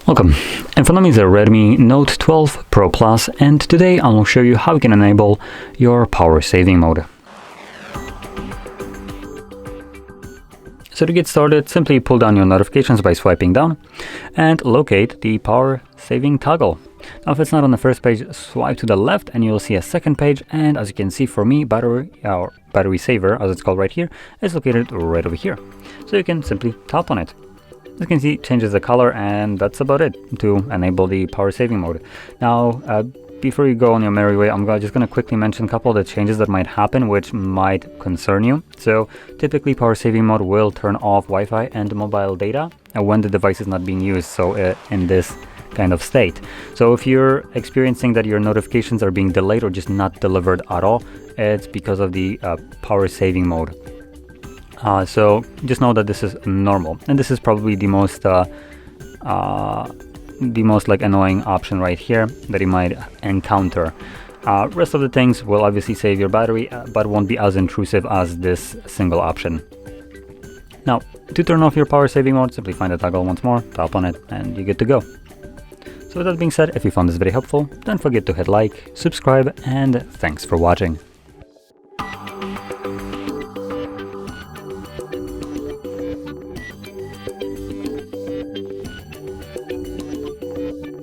Welcome. In front of me is a Redmi Note 12 Pro Plus, and today I will show you how you can enable your power saving mode. So to get started, simply pull down your notifications by swiping down and locate the power saving toggle. Now if it's not on the first page, swipe to the left and you'll see a second page, and as you can see, for me, battery saver, as it's called right here, is located right over here. So you can simply tap on it. As you can see, it changes the color, and that's about it to enable the power saving mode. Now, before you go on your merry way, I'm just going to quickly mention a couple of the changes that might happen, which might concern you. So typically, power saving mode will turn off Wi-Fi and mobile data when the device is not being used, so in this kind of state. So if you're experiencing that your notifications are being delayed or just not delivered at all, it's because of the power saving mode. So just know that this is normal, and this is probably the most like annoying option right here that you might encounter. Rest of the things will obviously save your battery, but won't be as intrusive as this single option. Now, to turn off your power saving mode, simply find the toggle once more, tap on it, and you're good to go. So with that being said, if you found this video helpful, don't forget to hit like, subscribe, and thanks for watching.